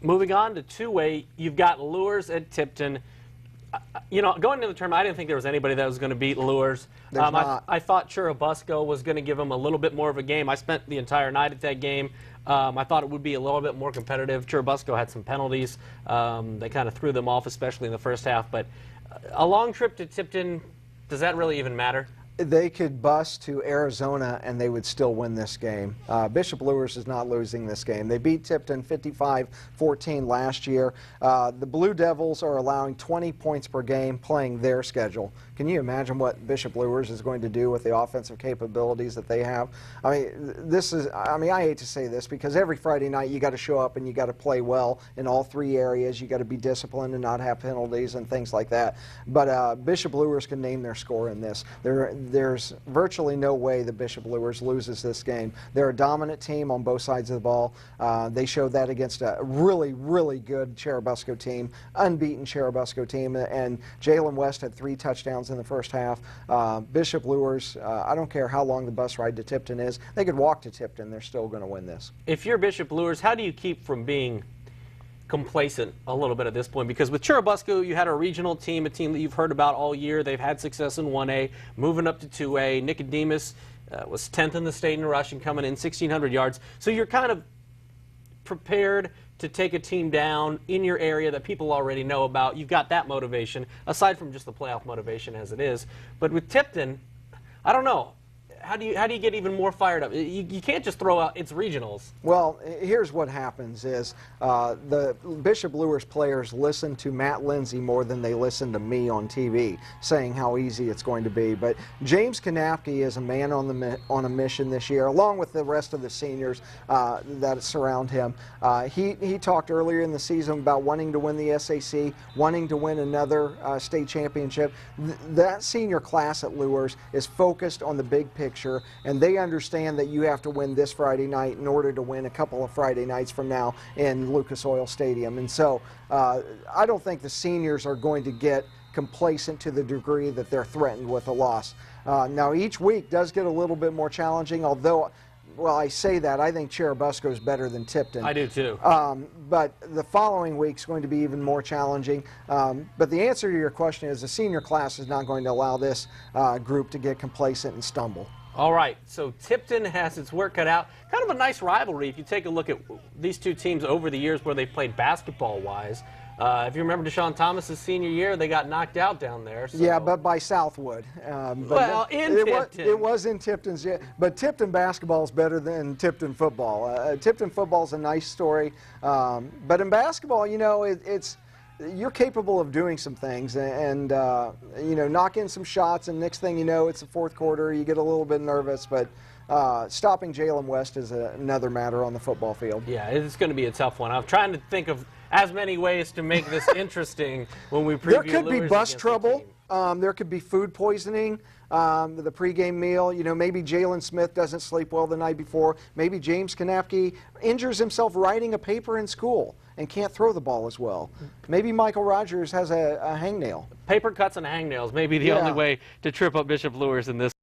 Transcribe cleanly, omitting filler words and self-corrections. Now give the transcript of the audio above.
Moving on to two-way, you've got Luers at Tipton. You know, going into the tournament, I didn't think there was anybody that was going to beat Luers. I thought Churubusco was going to give them a little bit more of a game. I spent the entire night at that game. I thought it would be a little bit more competitive. Churubusco had some penalties. They kind of threw them off, especially in the first half. But a long trip to Tipton, does that really even matter? They could bus to Arizona and they would still win this game. Bishop Luers is not losing this game. They beat Tipton 55-14 last year. The Blue Devils are allowing 20 points per game playing their schedule. Can you imagine what Bishop Luers is going to do with the offensive capabilities that they have? I mean, I hate to say this because every Friday night you got to show up and you got to play well in all three areas. You got to be disciplined and not have penalties and things like that. But Bishop Luers can name their score in this. There's virtually no way that Bishop Luers loses this game. They're a dominant team on both sides of the ball. They showed that against a really, really good Churubusco team, unbeaten Churubusco team, and Jalen West had 3 touchdowns in the first half. Bishop Luers, I don't care how long the bus ride to Tipton is, they could walk to Tipton, they're still going to win this. If you're Bishop Luers, how do you keep from being complacent a little bit at this point? Because with Churubusco, you had a regional team, a team that you've heard about all year. They've had success in 1A, moving up to 2A. Nicodemus was 10th in the state in rushing, coming in 1,600 yards. So you're kind of prepared to take a team down in your area that people already know about. You've got that motivation, aside from just the playoff motivation as it is. But with Tipton, I don't know. How do you get even more fired up? You can't just throw out it's regionals. Well, here's what happens is the Bishop Luers players listen to Matt Lindsay more than they listen to me on TV saying how easy it's going to be. But James Kanapke is a man on a mission this year, along with the rest of the seniors that surround him. He talked earlier in the season about wanting to win the SAC, wanting to win another state championship. That senior class at Luers is focused on the big picture, and they understand that you have to win this Friday night in order to win a couple of Friday nights from now in Lucas Oil Stadium. And so I don't think the seniors are going to get complacent to the degree that they're threatened with a loss. Now each week does get a little bit more challenging, although, well, I say that, I think Churubusco is better than Tipton. I do too. But the following week's going to be even more challenging. But the answer to your question is the senior class is not going to allow this group to get complacent and stumble. All right, so Tipton has its work cut out. Kind of a nice rivalry if you take a look at these two teams over the years where they played basketball-wise. If you remember Deshaun Thomas's senior year, they got knocked out down there. So. Yeah, but by Southwood. Well, in Tipton. It was in Tipton's, yeah. But Tipton basketball is better than Tipton football. Tipton football is a nice story. But in basketball, you know, you're capable of doing some things and you know, knock in some shots, and next thing you know, it's the fourth quarter, you get a little bit nervous, but stopping Jalen West is another matter on the football field. Yeah, it's going to be a tough one. I'm trying to think of as many ways to make this interesting when we preview. There could be bus trouble. There could be food poisoning. The pregame meal, you know, maybe Jalen Smith doesn't sleep well the night before. Maybe James Kanapke injures himself writing a paper in school and can't throw the ball as well. Maybe Michael Rogers has a hangnail. Paper cuts and hangnails may be the only way to trip up Bishop Luers in this